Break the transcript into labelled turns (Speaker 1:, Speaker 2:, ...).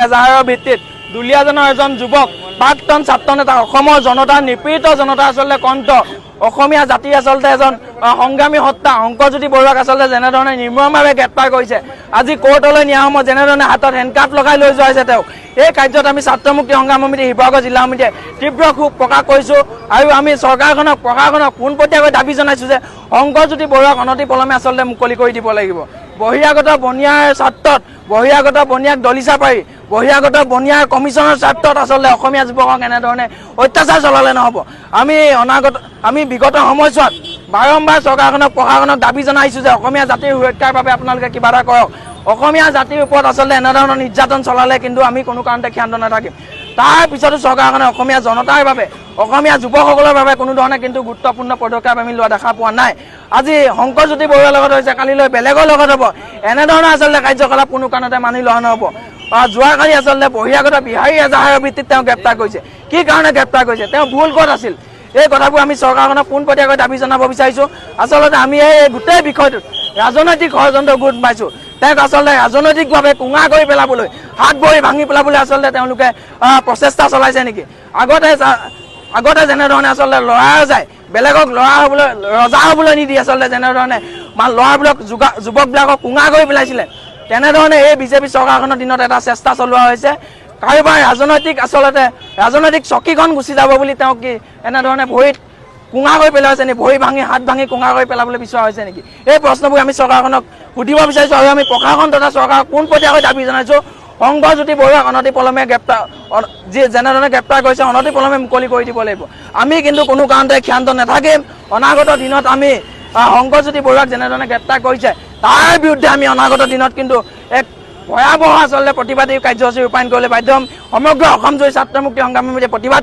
Speaker 1: এজাহাৰৰ ভিত্তিত দুলীয়াজনৰ এজন যুৱক প্ৰাক্তন ছাত্ৰ নেতা অসমৰ জনতা নিপীড়িত জনতা আচলতে কণ্ঠ অসমীয়া জাতি আচলতে এজন সংগ্ৰামী সত্তা শংকৰজ্যোতি বৰুৱাক আচলতে যেনেধৰণে নিৰ্মমভাৱে গ্ৰেপ্তাৰ কৰিছে আজি কোৰ্টলৈ নিয়া সময়ত যেনেধৰণে হাতত হেণ্ডকাফ লগাই লৈ যোৱা হৈছে তেওঁক এই কাৰ্যত আমি ছাত্ৰ মুক্তি সংগ্ৰাম সমিতি শিৱসাগৰ জিলা সমিতিয়ে তীব্ৰ ক্ষোভ প্ৰকাশ কৰিছোঁ আৰু আমি চৰকাৰখনক প্ৰশাসনক পোনপটীয়াকৈ দাবী জনাইছোঁ যে শংকৰজ্যোতি বৰুৱাক অনতিপলমে আচলতে মুকলি কৰি দিব লাগিব। বহিৰাগত বনিয়াৰ স্বাৰ্থত বহিৰাগত বনিয়াক দলিচা পাৰি বহিৰাগত বনিয়াৰ কমিশ্যনৰ স্বাৰ্থত আচলতে অসমীয়া যুৱকক এনেধৰণে অত্যাচাৰ চলালে নহ'ব। আমি বিগত সময়ছোৱাত বাৰম্বাৰ চৰকাৰখনক প্ৰশাসনক দাবী জনাইছোঁ যে অসমীয়া জাতিৰ সুৰক্ষাৰ বাবে আপোনালোকে কিবা এটা কৰক। অসমীয়া জাতিৰ ওপৰত আচলতে এনেধৰণৰ নিৰ্যাতন চলালে কিন্তু আমি কোনো কাৰণতে ক্ষান্ত নাথাকিম। তাৰ পিছতো চৰকাৰখনে অসমীয়া জনতাৰ বাবে অসমীয়া যুৱকসকলৰ বাবে কোনো ধৰণে কিন্তু গুৰুত্বপূৰ্ণ পদক্ষেপ আমি লোৱা দেখা পোৱা নাই। আজি শংকৰজ্যোতি বৰুৱাৰ লগত হৈছে, কালিলৈ বেলেগৰ লগত হ'ব, এনেধৰণৰ আচলতে কাৰ্যকলাপ কোনো কাৰণতে মানি লোৱা নহ'ব। যোৱাকালি আচলতে বহিৰাগত বিহাৰী এজাহাৰৰ ভিত্তিত তেওঁ গ্ৰেপ্তাৰ কৰিছে। কি কাৰণে গ্ৰেপ্তাৰ কৰিছে, তেওঁ ভুল ক'ত আছিল, এই কথাবোৰ আমি চৰকাৰখনক পোনপটীয়াকৈ দাবী জনাব বিচাৰিছোঁ। আচলতে আমি এই গোটেই বিষয়টোত ৰাজনৈতিক ষড়যন্ত্ৰ গোট পাইছোঁ। তেওঁক আচলতে ৰাজনৈতিকভাৱে কোঙা কৰি পেলাবলৈ হাত ভৰি ভাঙি পেলাবলৈ আচলতে তেওঁলোকে প্ৰচেষ্টা চলাইছে নেকি। আগতে যেনেধৰণে আচলতে ল'ৰা যায় বেলেগক ৰজা হ'বলৈ নিদি আচলতে যেনেধৰণে ল'ৰাবিলাক যুৱকবিলাকক কোঙা কৰি পেলাইছিলে, তেনেধৰণে এই বিজেপি চৰকাৰখনৰ দিনত এটা চেষ্টা চলোৱা হৈছে। কাৰোবাৰ ৰাজনৈতিক চকীখন গুচি যাব বুলি তেওঁক কি এনেধৰণে ভৰিত কোঙা কৰি পেলোৱা হৈছে নেকি, ভৰি ভাঙি হাত ভাঙি কোঙা কৰি পেলাবলৈ বিচৰা হৈছে নেকি, এই প্ৰশ্নবোৰ আমি চৰকাৰখনক সুধিব বিচাৰিছোঁ। আৰু আমি প্ৰশাসন তথা চৰকাৰক পোনপটীয়াকৈ দাবী জনাইছোঁ শংকৰজ্যোতি বৰুৱাক অনতিপলমে যেনেধৰণে গ্ৰেপ্তাৰ কৰিছে অনতিপলমে মুকলি কৰি দিব লাগিব। আমি কিন্তু কোনো কাৰণতে ক্ষান্ত নাথাকিম। অনাগত দিনত আমি শংকৰজ্যোতি বৰুৱাক যেনেধৰণে গ্ৰেপ্তাৰ কৰিছে তাৰ বিৰুদ্ধে আমি অনাগত দিনত কিন্তু এক ভয়াৱহ আচলতে প্ৰতিবাদী কাৰ্যসূচী ৰূপায়ণ কৰিবলৈ বাধ্য হ'ম। সমগ্ৰ অসমজুৰি ছাত্ৰ মুক্তি সংগ্ৰাম সমিতিয়ে প্ৰতিবাদ